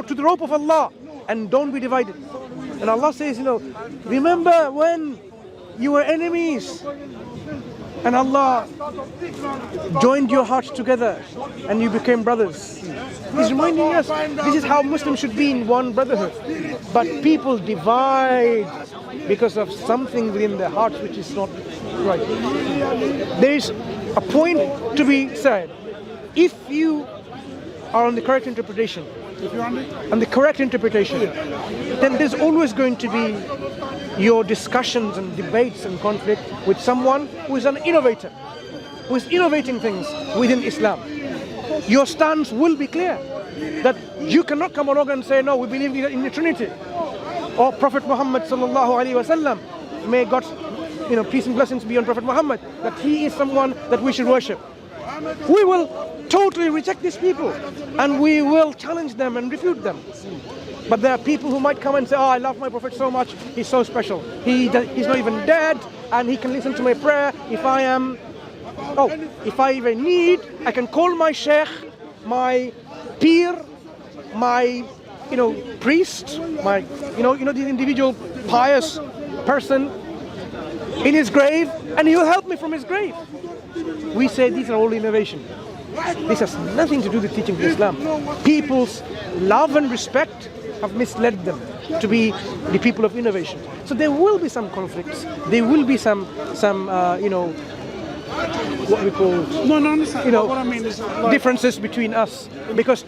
to the rope of Allah, and don't be divided. And Allah says, remember when you were enemies and Allah joined your hearts together and you became brothers. He's reminding us this is how Muslims should be in one brotherhood. But people divide because of something within their hearts which is not right. There is a point to be said. If you are on the correct interpretation, then there's always going to be your discussions and debates and conflict with someone who is an innovator, who is innovating things within Islam. Your stance will be clear that you cannot come along and say, no, we believe in the Trinity, or Prophet Muhammad sallallahu alaihi wasallam, may God, peace and blessings be on Prophet Muhammad, that he is someone that we should worship. We will totally reject these people and we will challenge them and refute them. But there are people who might come and say, oh, I love my Prophet so much, he's so special. He's not even dead and he can listen to my prayer. If I even need, I can call my sheikh, my peer, my priest, my the individual pious person in his grave, and he will help me from his grave. We say these are all innovation. This has nothing to do with teaching Islam. People's love and respect have misled them to be the people of innovation. So there will be some conflicts. There will be some what we call what I mean is differences between us, because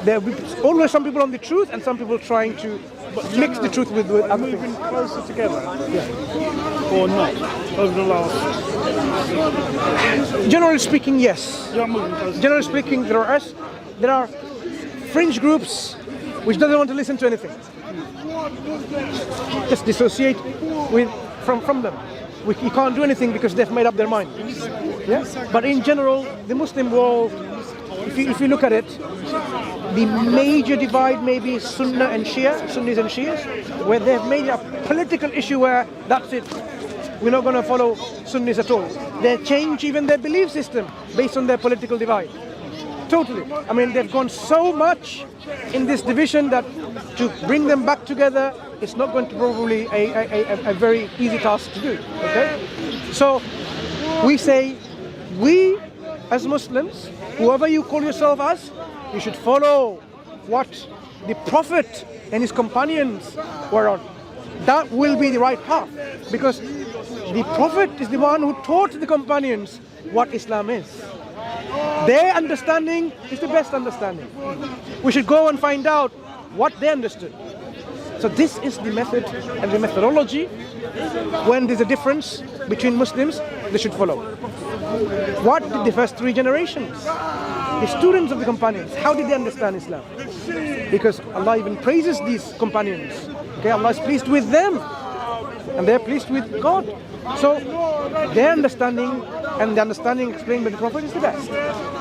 there will be always some people on the truth and some people trying to mix the truth with other moving things. closer together, or not over the last. Generally speaking, yes. You're moving closer. Generally speaking, there are fringe groups which doesn't want to listen to anything. Just dissociate from them. You can't do anything because they've made up their mind. Yeah? But in general, the Muslim world, if you look at it, the major divide may be Sunnah and Shia, Sunnis and Shias, where they've made a political issue where that's it. We're not going to follow Sunnis at all. They change even their belief system based on their political divide. Totally. I mean, they've gone so much in this division that to bring them back together, it's not going to probably a very easy task to do. Okay? So we say, we as Muslims, whoever you call yourself as, you should follow what the Prophet and his companions were on. That will be the right path, because the Prophet is the one who taught the companions what Islam is. Their understanding is the best understanding. We should go and find out what they understood. So this is the method and the methodology. When there's a difference between Muslims, they should follow. What did the first three generations, the students of the companions, how did they understand Islam? Because Allah even praises these companions. Okay, Allah is pleased with them and they're pleased with God. So their understanding and the understanding explained by the Prophet is the best.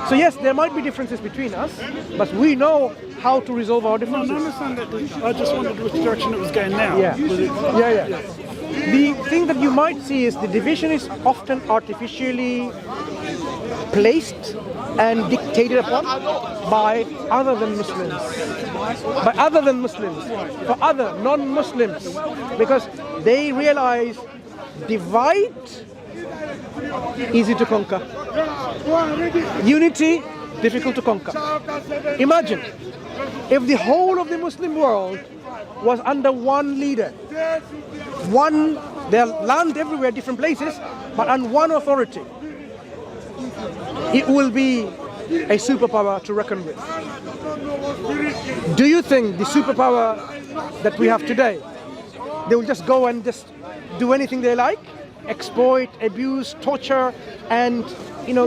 So yes, there might be differences between us, but we know how to resolve our differences. No, I understand that. I just wondered which direction it was going now. Yeah. The thing that you might see is the division is often artificially placed and dictated upon by other than Muslims. By other than Muslims. For other non-Muslims. Because they realize divide, easy to conquer. Unity, difficult to conquer. Imagine if the whole of the Muslim world was under one leader, their land everywhere, different places, but on one authority. It will be a superpower to reckon with. Do you think the superpower that we have today, they will just go and just do anything they like, exploit, abuse, torture, and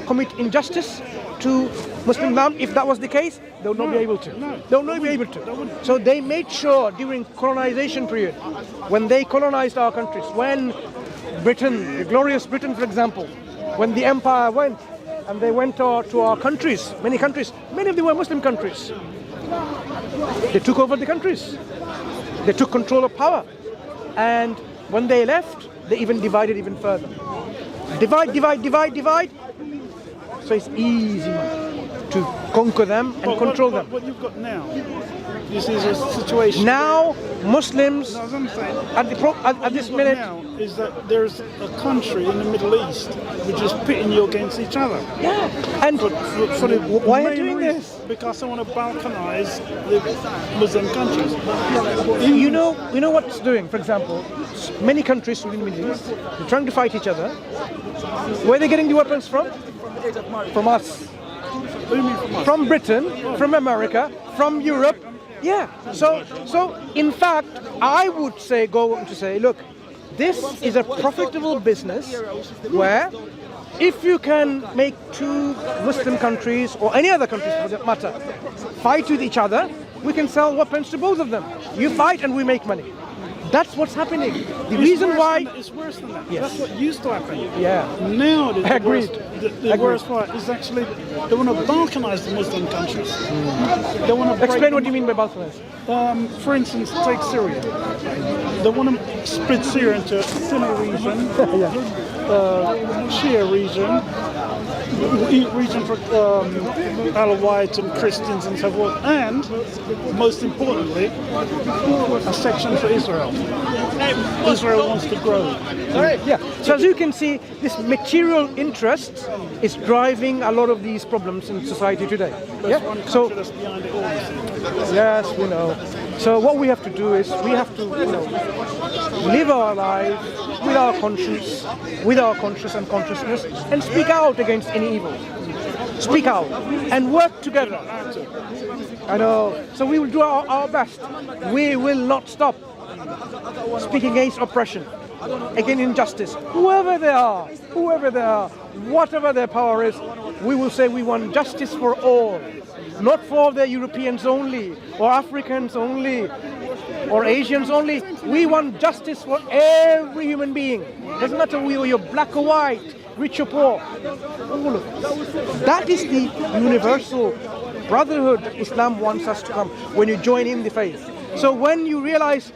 commit injustice to Muslim land? If that was the case, they would not be able to. They would not be able to. So they made sure during colonization period, when they colonized our countries, when Britain, the glorious Britain, for example, when the empire went and they went to our countries, many of them were Muslim countries. They took over the countries. They took control of power. And when they left, they even divided even further. Divide. So it's easy. to conquer them and control them. What you've got now, this is a situation. Now, Muslims, No, as I'm saying, at this minute, now is that there's a country in the Middle East which is pitting you against each other. yeah. And For the why are main you doing reason, this? Because they want to balkanize the Muslim countries. You know what it's doing. For example, many countries within the Middle East, they're trying to fight each other. Where are they getting the weapons from? From us. What do you mean from us? From Britain, from America, from Europe. Yeah. So in fact, I would say, look, this is a profitable business where if you can make two Muslim countries or any other countries for that matter fight with each other, we can sell weapons to both of them. You fight and we make money. That's what's happening. The reason why It's worse than that. Yes. That's what used to happen. Yeah. Now the Agreed. The worst part is actually they want to balkanize the Muslim countries. They want to explain what you mean by balkanize. For instance, take Syria. They want to split Syria into Sunni region, Shia region, region for Alawites and Christians and so forth, and most importantly, a section for Israel. Israel wants to grow. Yeah. So as you can see, this material interest is driving a lot of these problems in society today. There's one country So that's behind it all. yes, we know. So what we have to do is we have to, live our lives with our conscience, with our conscience and consciousness, and speak out against any evil. Speak out and work together. I know. So we will do our best. We will not stop speaking against oppression, against injustice. Whoever they are, whatever their power is, we will say we want justice for all. Not for the Europeans only, or Africans only, or Asians only. We want justice for every human being. Doesn't matter whether you're black or white, rich or poor. All of us. That is the universal brotherhood Islam wants us to come when you join in the faith. So when you realize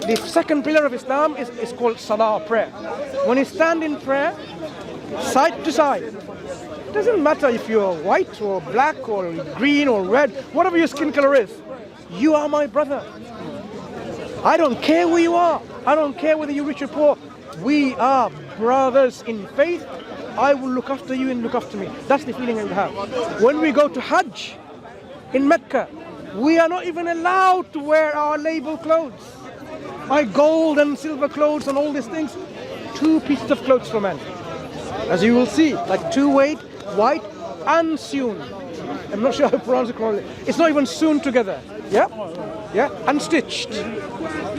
the second pillar of Islam is called Salah, prayer. When you stand in prayer, side to side, it doesn't matter if you're white or black or green or red, whatever your skin color is, you are my brother. I don't care who you are. I don't care whether you're rich or poor. We are brothers in faith. I will look after you and look after me. That's the feeling I have. When we go to Hajj in Mecca, we are not even allowed to wear our label clothes. My gold and silver clothes and all these things, 2 pieces of clothes for men. As you will see, like 2 white, unsewn. I'm not sure how to pronounce it correctly. It's not even sewn together. Yeah? Yeah? Unstitched.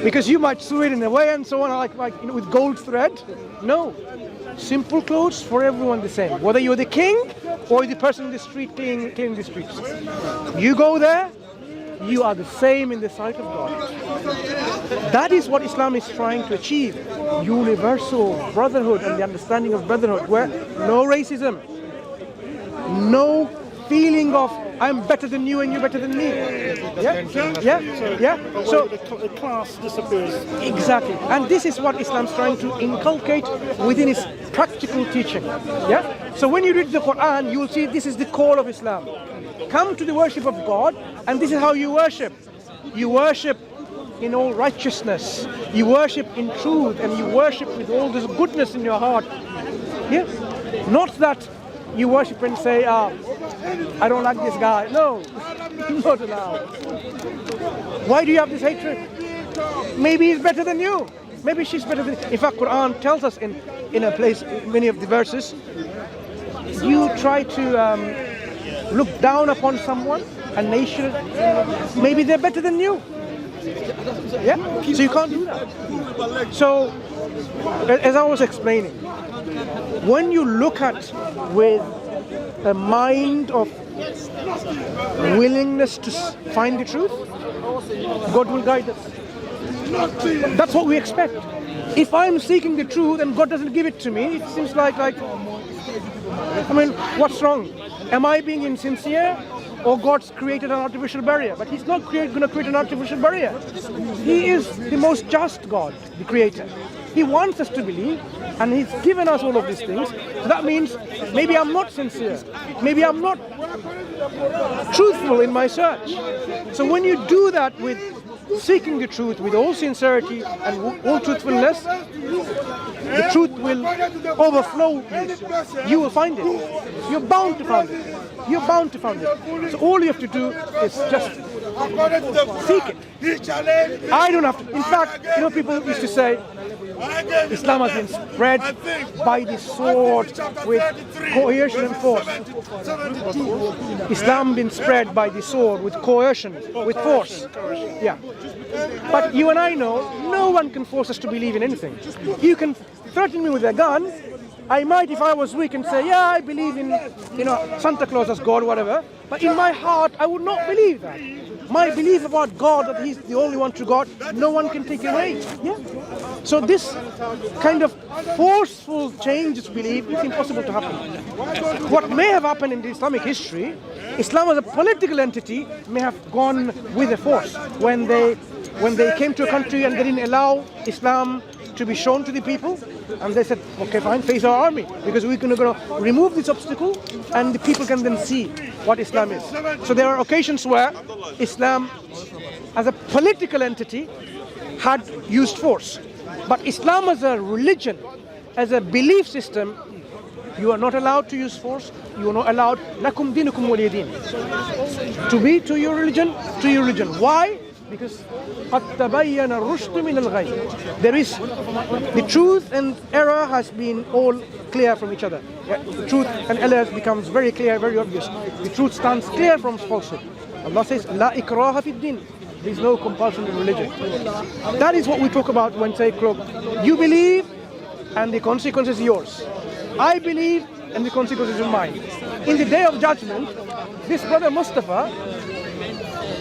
Because you might sew it in a way and so on, like with gold thread. No. Simple clothes for everyone the same. Whether you're the king or the person in the street cleaning the streets. You go there, you are the same in the sight of God. That is what Islam is trying to achieve. Universal brotherhood and the understanding of brotherhood where no racism, no feeling of I'm better than you and you're better than me. Yeah. So the class disappears. exactly. And this is what Islam is trying to inculcate within its practical teaching. Yeah. So when you read the Quran, you will see this is the call of Islam. Come to the worship of God, and this is how you worship. You worship in all righteousness. You worship in truth, and you worship with all this goodness in your heart. Yeah? Not that you worship and say, I don't like this guy. No, not allowed. Why do you have this hatred? Maybe he's better than you. Maybe she's better than you. In fact, Quran tells us in a place, many of the verses, you try to look down upon someone, a nation, maybe they're better than you. Yeah? So you can't do that. So, as I was explaining, when you look at with a mind of willingness to find the truth, God will guide us. That's what we expect. If I'm seeking the truth and God doesn't give it to me, it seems like what's wrong? Am I being insincere? Or God's created an artificial barrier? But He's not going to create an artificial barrier. He is the most just God, the Creator. He wants us to believe, and He's given us all of these things. So that means maybe I'm not sincere. Maybe I'm not truthful in my search. So when you do that with seeking the truth with all sincerity and all truthfulness, the truth will overflow. You will find it. You're bound to find it. You're bound to find it. So all you have to do is just seek it. I don't have to. In fact, people used to say Islam has been spread by the sword with coercion and force. Islam been spread by the sword with coercion, with force. Yeah. But you and I know, no one can force us to believe in anything. You can threaten me with a gun. I might, if I was weak, and say, yeah, I believe in, Santa Claus as God, whatever. But in my heart, I would not believe that. My belief about God, that He's the only one true God, no one can take away. Yeah. So this kind of forceful change of belief is impossible to happen. What may have happened in the Islamic history, Islam as a political entity may have gone with a force when they came to a country and they didn't allow Islam to be shown to the people, and they said, okay, fine, face our army, because we're going to remove this obstacle and the people can then see what Islam is. So there are occasions where Islam as a political entity had used force. But Islam as a religion, as a belief system, you are not allowed to use force. You are not allowed, lakum dinukum waliyadin. To be to your religion. Why? Because there is the truth and error has been all clear from each other. The truth and error becomes very clear, very obvious. The truth stands clear from falsehood. Allah says, La ikraha fid din. There is no compulsion in religion. That is what we talk about when say, look, you believe and the consequence is yours. I believe and the consequence is mine. In the day of judgment, this brother Mustafa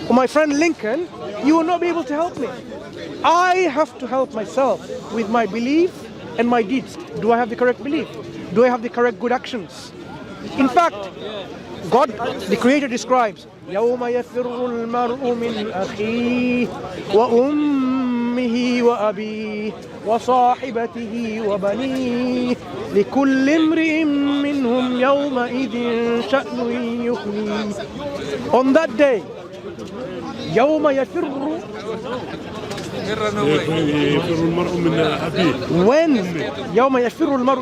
or my friend Lincoln, you will not be able to help me. I have to help myself with my belief and my deeds. Do I have the correct belief? Do I have the correct good actions? In fact, God, the Creator, describes يَوْمَ يَفِرُّ الْمَرْءُ مِنْ أَخِيهِ وَأُمِّهِ وَأَبِيهِ وَصَاحِبَتِهِ وَبَنِيهِ لِكُلِّ امْرِئٍ مِّنْهُمْ يَوْمَئِذٍ شَأْنٌ يُغْنِيهِ. On that day, يوم يفر المرء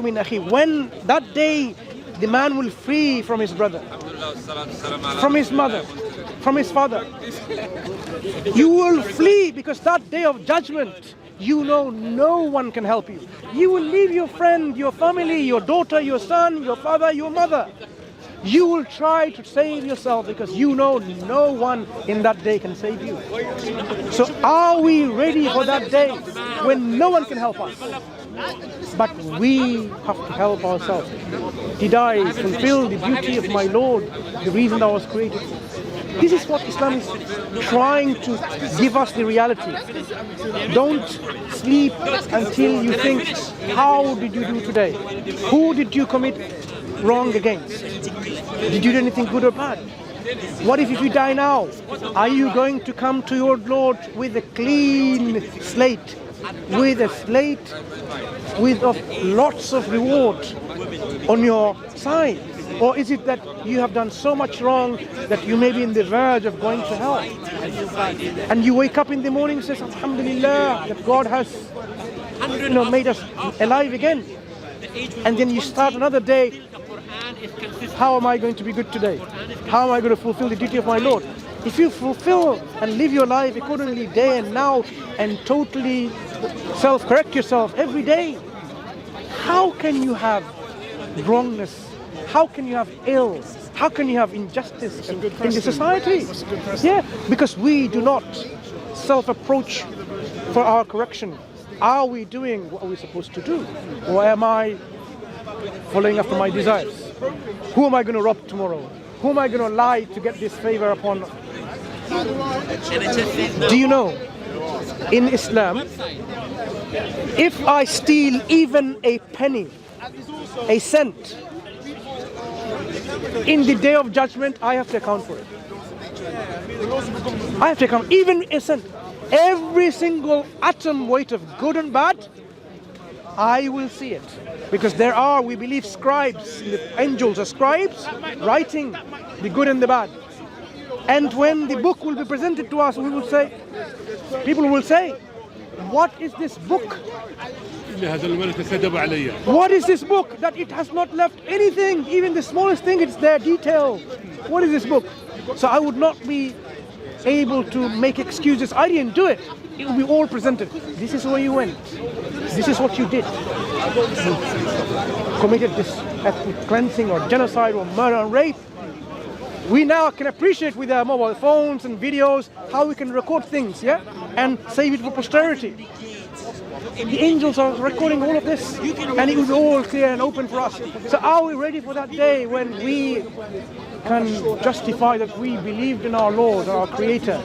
من أخيه. When that day the man will free from his brother, from his mother, from his father. You will flee because that day of judgment, no one can help you. You will leave your friend, your family, your daughter, your son, your father, your mother. You will try to save yourself because no one in that day can save you. So are we ready for that day when no one can help us? But we have to help ourselves. Did I fulfill the duty of my Lord, the reason I was created? This is what Islam is trying to give us the reality. Don't sleep until you think, how did you do today? Who did you commit wrong against? Did you do anything good or bad? What if you die now? Are you going to come to your Lord with a clean slate? With a slate with lots of reward on your side? Or is it that you have done so much wrong that you may be in the verge of going to hell? And you wake up in the morning and say, Alhamdulillah, that God has made us alive again. And then you start another day. How am I going to be good today? How am I going to fulfill the duty of my Lord? If you fulfill and live your life accordingly day and now and totally self-correct yourself every day, how can you have wrongness? How can you have ill? How can you have injustice in the society? Yeah, because we do not self-approach for our correction. Are we doing what we're supposed to do? Or am I following after my desires? Who am I going to rob tomorrow? Who am I going to lie to get this favor upon? Do you know, in Islam, if I steal even a penny, a cent, in the day of judgment, I have to account for it. I have to account, even a cent. Every single atom weight of good and bad, I will see it. Because there are, we believe, scribes, the angels are scribes, writing the good and the bad. And when the book will be presented to us, we will say, people will say, what is this book? What is this book that it has not left anything, even the smallest thing, it's there detailed. What is this book? So I would not be able to make excuses. I didn't do it. It will be all presented. This is where you went. This is what you did. You committed this ethnic cleansing or genocide or murder and rape. We now can appreciate with our mobile phones and videos how we can record things, yeah, and save it for posterity. The angels are recording all of this, and it was all clear and open for us. So are we ready for that day when we can justify that we believed in our Lord, our Creator,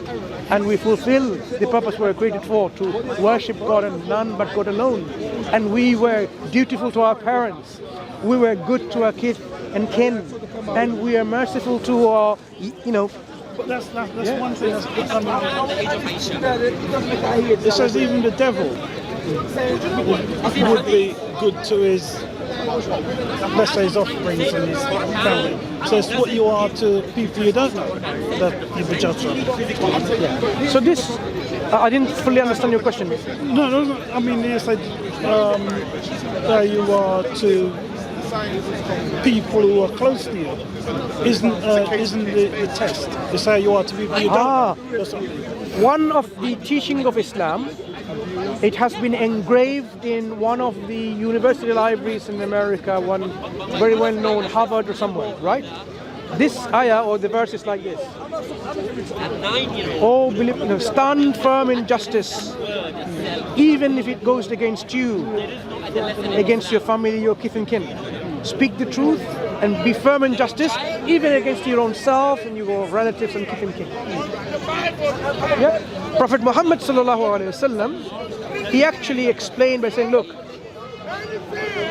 and we fulfill the purpose we were created for, to worship God and none but God alone? And we were dutiful to our parents, we were good to our kids and kin, and we are merciful to our, But that's one thing. It says even the devil would be good to his, let's say, his offsprings and his family. So it's what you are to people you don't know that you be judged on. Yeah. So this, I didn't fully understand your question. No. I mean, you said that you are to people who are close to you. Isn't the test? It's how you are to people you don't know. One of the teaching of Islam, it has been engraved in one of the university libraries in America, one very well known, Harvard or somewhere, right? This ayah or the verse is like this. Oh, believe, stand firm in justice, even if it goes against you, against your family, your kith and kin. Speak the truth and be firm in justice, even against your own self and your relatives and kith and kin. Yeah? Prophet Muhammad sallallahu alaihi wasallam, he actually explained by saying, look,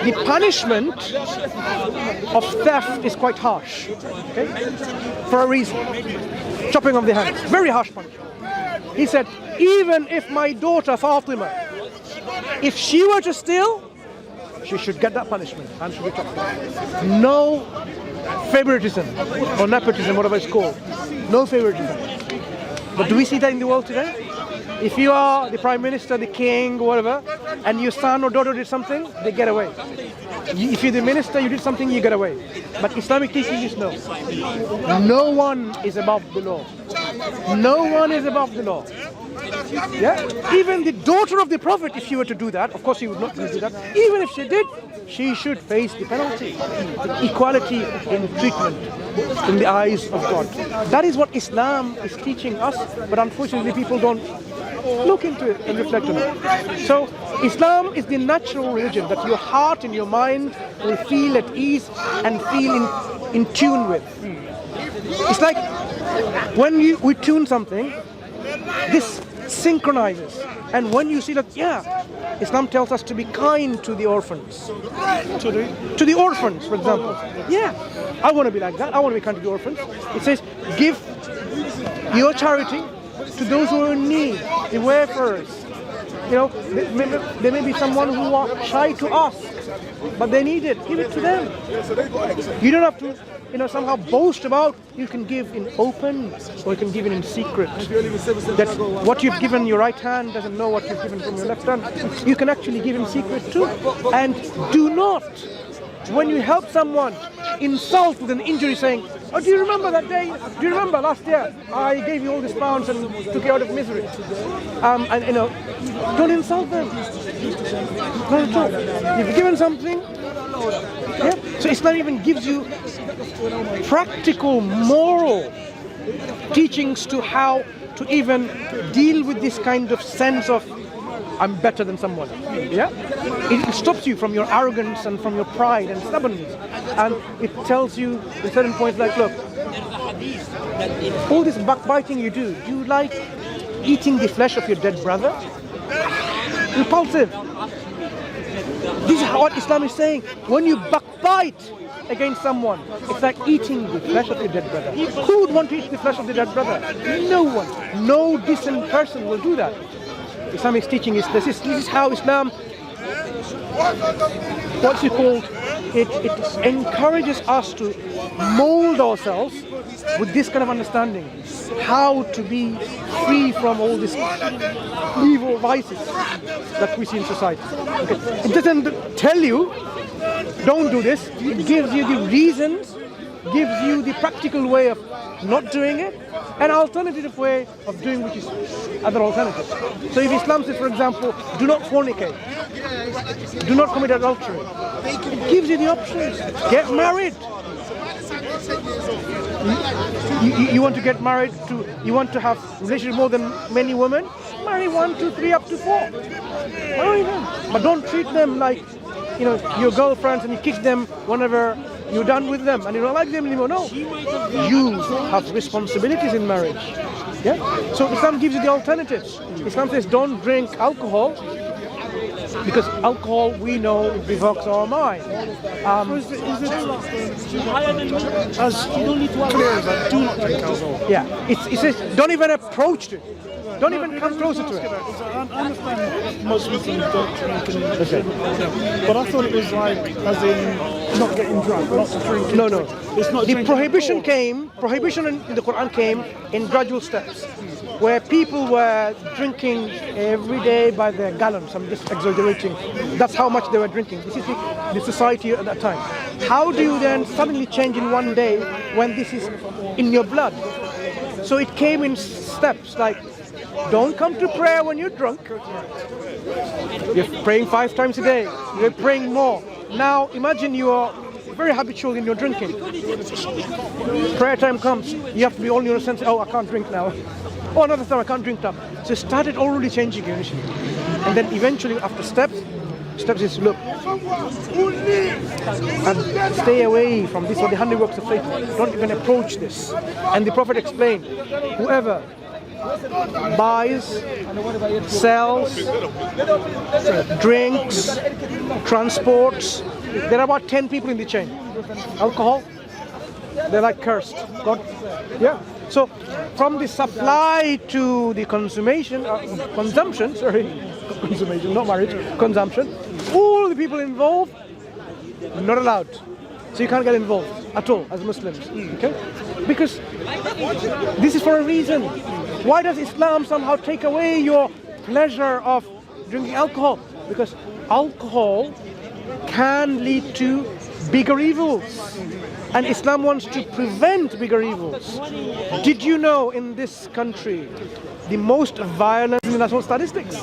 the punishment of theft is quite harsh, okay? For a reason. Chopping of the hand, very harsh punishment. He said, even if my daughter Fatima, if she were to steal, she should get that punishment and should be chopped off. No favoritism or nepotism, whatever it's called. No favoritism. But do we see that in the world today? If you are the Prime Minister, the King, whatever, and your son or daughter did something, they get away. If you're the minister, you did something, you get away. But Islamic teaching is no. No one is above the law. No one is above the law. Yeah? Even the daughter of the Prophet, if she were to do that, of course she would not do that, even if she did, she should face the penalty. The equality in treatment in the eyes of God. That is what Islam is teaching us, but unfortunately people don't look into it and reflect on it. So Islam is the natural religion that your heart and your mind will feel at ease and feel in tune with. It's like when we tune something, this synchronizes. And when you see that, Islam tells us to be kind to the orphans. To the orphans, for example. Yeah, I want to be like that. I want to be kind to the orphans. It says, give your charity to those who are in need, the wayfarers. There may be someone who are shy to ask, but they need it. Give it to them. You don't have to, somehow boast about. You can give in open, or you can give it in secret. That what you've given your right hand doesn't know what you've given from your left hand. You can actually give in secret too. And do not, when you help someone, insult with an injury, saying, "Oh, do you remember that day? Do you remember last year? I gave you all these pounds and took you out of misery." Don't insult them. Not at all. You've given something. Yeah. So Islam even gives you practical, moral teachings to how to even deal with this kind of sense of I'm better than someone. Yeah? It stops you from your arrogance and from your pride and stubbornness. And it tells you at certain points like, look, all this backbiting you do you like eating the flesh of your dead brother? Repulsive. This is what Islam is saying. When you backbite against someone, it's like eating the flesh of your dead brother. Who would want to eat the flesh of the dead brother? No one. No decent person will do that. Islamic teaching is this is how Islam what's it called? It encourages us to mold ourselves with this kind of understanding, how to be free from all these evil vices that we see in society. Okay. It doesn't tell you, don't do this. It gives you the reasons, gives you the practical way of not doing it, an alternative way of doing which is other alternatives. So if Islam says, for example, do not fornicate, do not commit adultery, it gives you the options. Get married. You want to get married to, you want to have relationship more than many women? Marry 1, 2, 3, up to 4. Marry them. But don't treat them like, your girlfriends and you kick them whenever you're done with them and you don't like them anymore. No. You have responsibilities in marriage. Yeah? So Islam gives you the alternatives. Islam says don't drink alcohol because alcohol, we know, provokes our mind. Is it as clear as that? Do not drink alcohol. Yeah. It says don't even approach it. Don't even come closer to it. I understand most Muslims don't drink, but I thought it was like, as in not getting drunk, not drinking. No. It's not the prohibition in the Quran came in gradual steps, where people were drinking every day by the gallons. I'm just exaggerating. That's how much they were drinking. This is the society at that time. How do you then suddenly change in one day when this is in your blood? So it came in steps, like, don't come to prayer when you're drunk. You're praying 5 times a day. You're praying more. Now imagine you are very habitual in your drinking. Prayer time comes. You have to be all in your sense. Oh, I can't drink now. Oh, another time I can't drink now. So it started already changing initially. And then eventually after steps is look. And stay away from this or the handiworks of Satan. Don't even approach this. And the Prophet explained, whoever buys, sells, drinks, transports. There are about 10 people in the chain. Alcohol, they're like cursed. God, yeah. So from the supply to the consumption, not marriage, consumption, all the people involved, not allowed. So you can't get involved at all as Muslims, okay? Because this is for a reason. Why does Islam somehow take away your pleasure of drinking alcohol? Because alcohol can lead to bigger evils. And Islam wants to prevent bigger evils. Did you know in this country the most violence in the national statistics?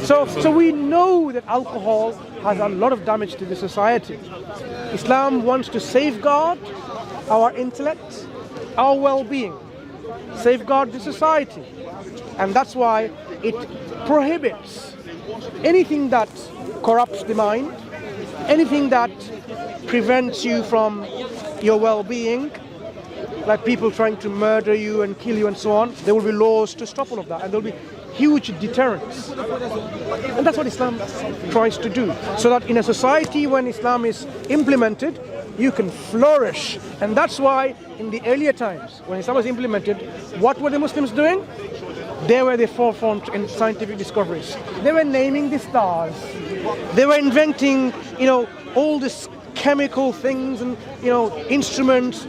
So we know that alcohol has a lot of damage to the society. Islam wants to safeguard our intellect, our well-being, safeguard the society. And that's why it prohibits anything that corrupts the mind, anything that prevents you from your well-being, like people trying to murder you and kill you and so on. There will be laws to stop all of that, and there will be huge deterrents. And that's what Islam tries to do, so that in a society when Islam is implemented, you can flourish. And that's why in the earlier times, when Islam was implemented, what were the Muslims doing? They were the forefront in scientific discoveries. They were naming the stars. They were inventing, all these chemical things and, instruments,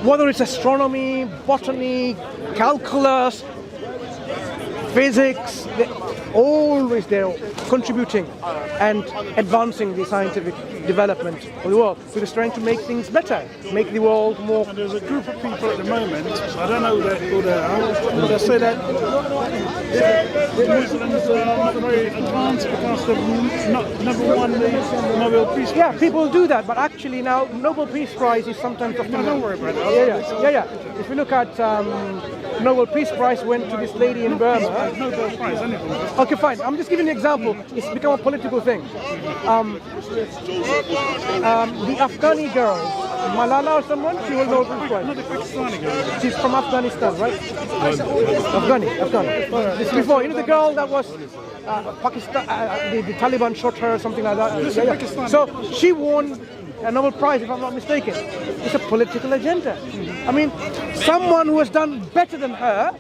whether it's astronomy, botany, calculus, physics, always they're contributing and advancing the scientific development of the world. So it's trying to make things better, make the world more. And there's a group of people at the moment, I don't know who they are, they say that Muslims are not very advanced because they've never won the Nobel Peace Prize. Yeah, people do that, but actually now Nobel Peace Prize is sometimes often. Don't worry about it. Yeah. If you look at Nobel Peace Prize went to this lady in Burma. Nobel Prize, anything. Okay, fine. I'm just giving you an example. It's become a political thing. The Afghani girl, Malala or someone, she was Nobel Peace Prize. Not the Pakistani girl. She's from Afghanistan, right? Afghani. This before, the girl that was Pakistan, the Taliban shot her or something like that. Yeah. So she won a Nobel Prize, if I'm not mistaken. It's a political agenda. I mean, someone who has done better than her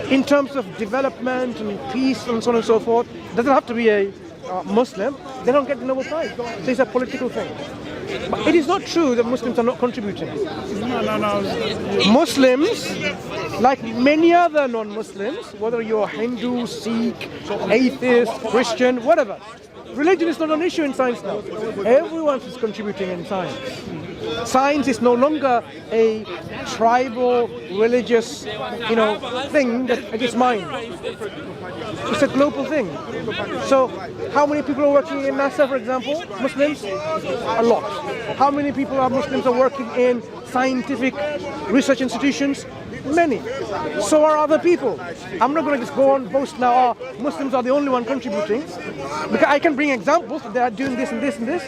in terms of development and peace and so on and so forth, doesn't have to be a are Muslim, they don't get the Nobel Prize. So it's a political thing. But it is not true that Muslims are not contributing. No. Muslims, like many other non-Muslims, whether you're Hindu, Sikh, atheist, Christian, whatever, religion is not an issue in science now. Everyone is contributing in science. Science is no longer a tribal, religious, thing that it is mine. It's a global thing. So, how many people are working in NASA, for example? Muslims? A lot. How many people are Muslims are working in scientific research institutions? Many. So are other people. I'm not going to just go on boast now, Muslims are the only one contributing. Because I can bring examples that they are doing this and this and this.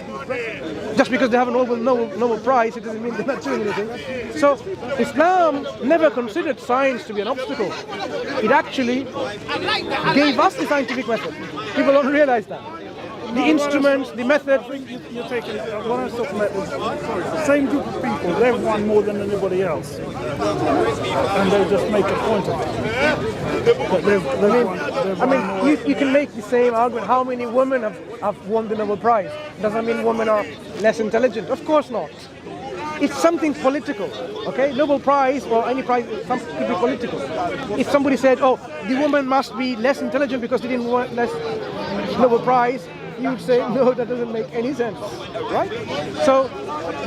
Just because they have a Nobel Prize, it doesn't mean they're not doing anything. So Islam never considered science to be an obstacle. It actually gave us the scientific method. People don't realize that. The instruments, the method. You're taking what I was talking about is the same group of people. They've won more than anybody else, and they just make a point of it. But you can make the same argument. How many women have won the Nobel Prize? Doesn't mean women are less intelligent. Of course not. It's something political, okay? Nobel Prize or any prize could be political. If somebody said, the woman must be less intelligent because they didn't want less Nobel Prize, you would say, no, that doesn't make any sense, right? So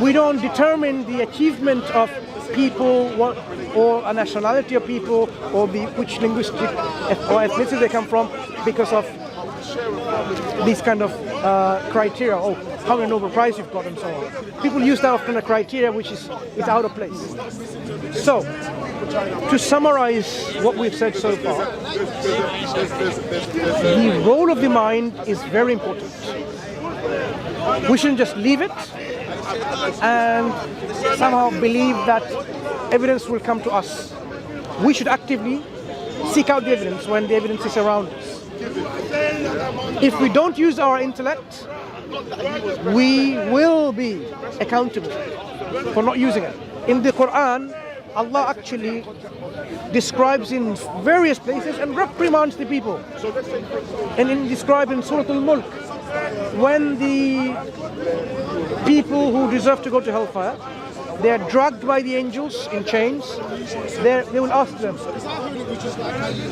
we don't determine the achievement of people or a nationality of people or which linguistic or ethnicity they come from because of these kind of criteria. How many Nobel Prize you've got and so on. People use that often a criteria which is out of place. So, to summarize what we've said so far, the role of the mind is very important. We shouldn't just leave it and somehow believe that evidence will come to us. We should actively seek out the evidence when the evidence is around us. If we don't use our intellect, we will be accountable for not using it. In the Quran, Allah actually describes in various places and reprimands the people. And described in Surah Al-Mulk, when the people who deserve to go to hellfire, they are dragged by the angels in chains, they will ask them,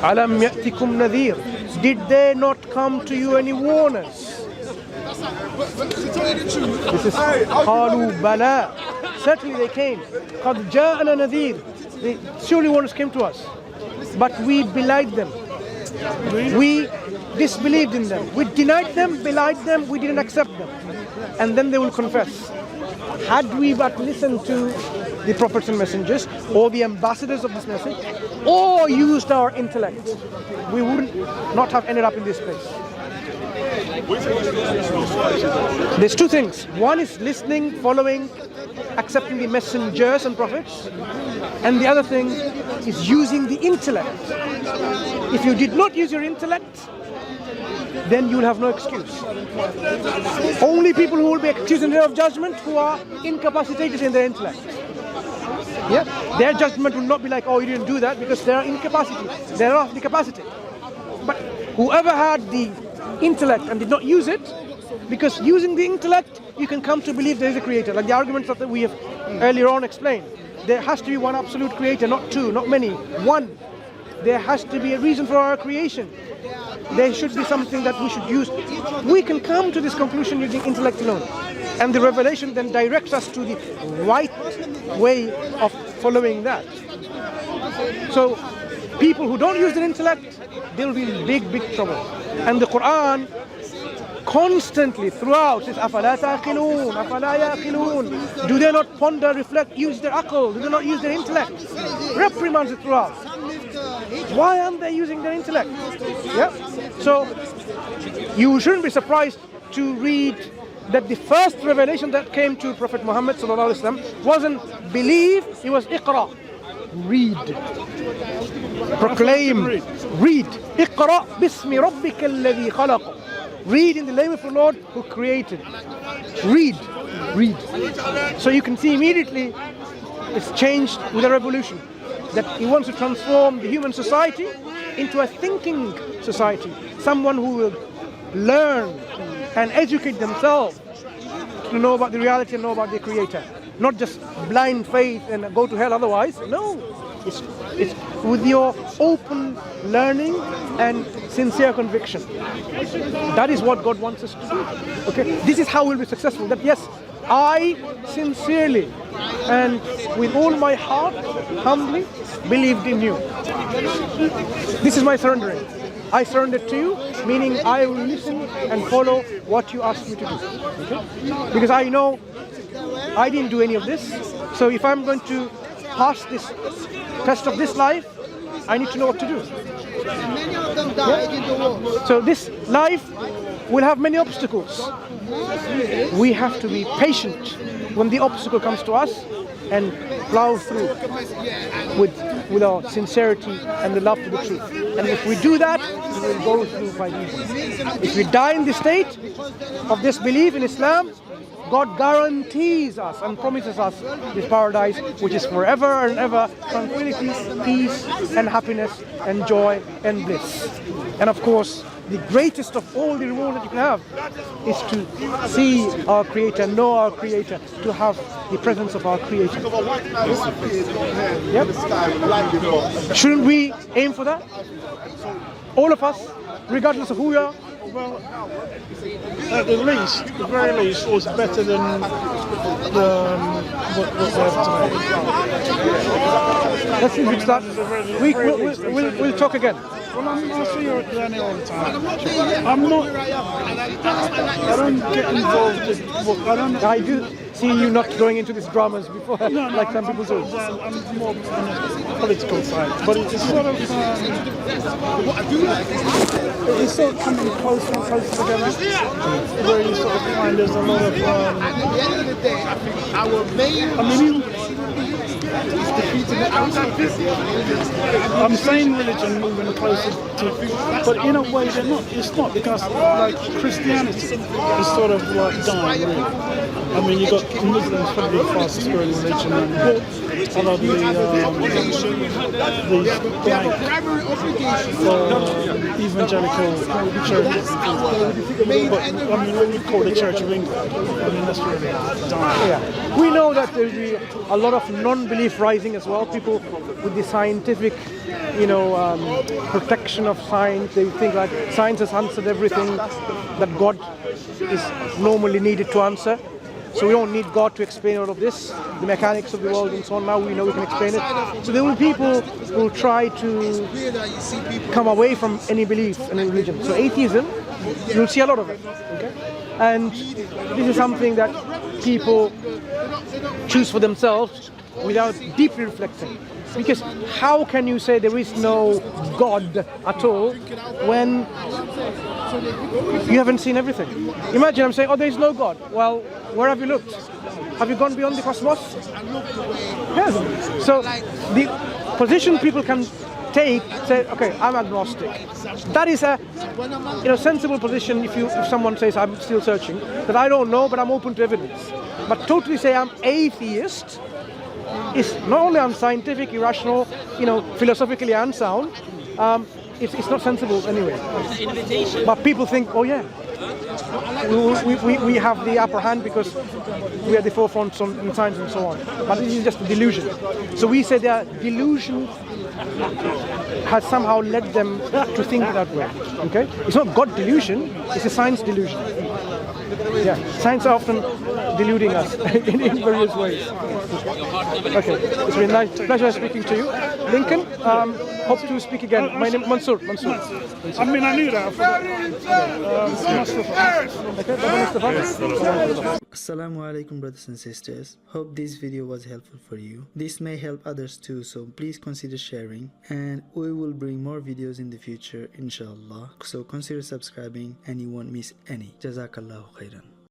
Alam ya'tikum nadhir, did they not come to you any warners? This is Qalu Bala. Certainly they came. Qad ja'ana nadhir. Surely warners came to us. But we belied them. We disbelieved in them. We denied them, belied them, we didn't accept them. And then they will confess. Had we but listened to the prophets and messengers or the ambassadors of this message or used our intellect, we would not have ended up in this place. There's two things. One is listening, following, accepting the messengers and prophets. And the other thing is using the intellect. If you did not use your intellect, then you will have no excuse. Only people who will be accused in the day of judgment who are incapacitated in their intellect. Yeah? Their judgment will not be like, you didn't do that, because they are incapacitated. They are not the capacity. But whoever had the intellect and did not use it, because using the intellect, you can come to believe there is a creator. Like the arguments that we have earlier on explained. There has to be one absolute creator, not two, not many. One. There has to be a reason for our creation. There should be something that we should use. We can come to this conclusion using intellect alone. And the revelation then directs us to the right way of following that. So, people who don't use their intellect, they'll be in big, big trouble. And the Quran constantly throughout says, أَفَلَا تَعْقِلُونَ أَفَلَا يَعْقِلُونَ. Do they not ponder, reflect, use their aql? Do they not use their intellect? Reprimands it throughout. Why aren't they using their intellect? Yeah. So you shouldn't be surprised to read that the first revelation that came to Prophet Muhammad wasn't believe, it was iqra. Read. Proclaim. Read. Iqra bismi rabbika alladhi khalaq. Read in the name of the Lord who created. Read. Read. So you can see immediately it's changed with a revolution. That he wants to transform the human society into a thinking society. Someone who will learn and educate themselves to know about the reality and know about their Creator. Not just blind faith and go to hell otherwise. No, it's with your open learning and sincere conviction. That is what God wants us to do. Okay, this is how we'll be successful. That yes, I sincerely and with all my heart, humbly believed in you. This is my surrendering. I surrendered to you, meaning I will listen and follow what you ask me to do. Okay? Because I know I didn't do any of this. So if I'm going to pass this test of this life, I need to know what to do. Yeah? So this life will have many obstacles. We have to be patient when the obstacle comes to us and plow through with our sincerity and the love for the truth. And if we do that, we will go through quite easily. If we die in the state of this belief in Islam, God guarantees us and promises us this paradise, which is forever and ever tranquility, peace and happiness and joy and bliss. And of course, the greatest of all the reward that you can have is to see our Creator, know our Creator, to have the presence of our Creator. Yep. Shouldn't we aim for that? All of us, regardless of who we are? Well, at the very least, was better than what they have today. Let's fix that. We'll talk again. Well, I see you at Danny all the time. I don't get involved in what I don't. I do see you not going into these dramas before, like some people do. I'm more on the political side, but it's sort of coming closer and closer together, where you sort of find there's a lot of. I'm saying religion moving closer to, but in a way they're not. It's not, because like Christianity is sort of like dying. Really. I mean, you got Muslims probably the fastest growing religion, and a lot of the evangelical churches. But I mean, what we call the Church of England. I mean, that's really dying. Yeah. We know that there will be a lot of non-belief rising as well. People with the scientific, protection of science. They think like science has answered everything that God is normally needed to answer. So we don't need God to explain all of this, the mechanics of the world and so on. Now we know we can explain it. So there will be people who will try to come away from any belief in any religion. So atheism, you'll see a lot of it. Okay? And this is something that people choose for themselves without deeply reflecting. Because how can you say there is no God at all when you haven't seen everything? Imagine I'm saying, oh, there is no God. Well, where have you looked? Have you gone beyond the cosmos? Yes. So the position people can take, say, okay, I'm agnostic. That is a sensible position if someone says I'm still searching, that I don't know, but I'm open to evidence. But totally say I'm atheist is not only unscientific, irrational, philosophically unsound. It's not sensible anyway. But people think, oh yeah, we have the upper hand because we are the forefront in science and so on. But this is just a delusion. So we say their delusion has somehow led them to think that way. Okay? It's not God delusion, it's a science delusion. Yeah, science are often deluding us in various ways. Okay, it's been a pleasure speaking to you. Lincoln, hope to speak again. My name is Mansur. I mean, I knew that. Assalamu alaikum, brothers and sisters. Hope this video was helpful for you. This may help others too, so please consider sharing, and we will bring more videos in the future, inshallah. So consider subscribing and you won't miss any. Jazakallahu khairan.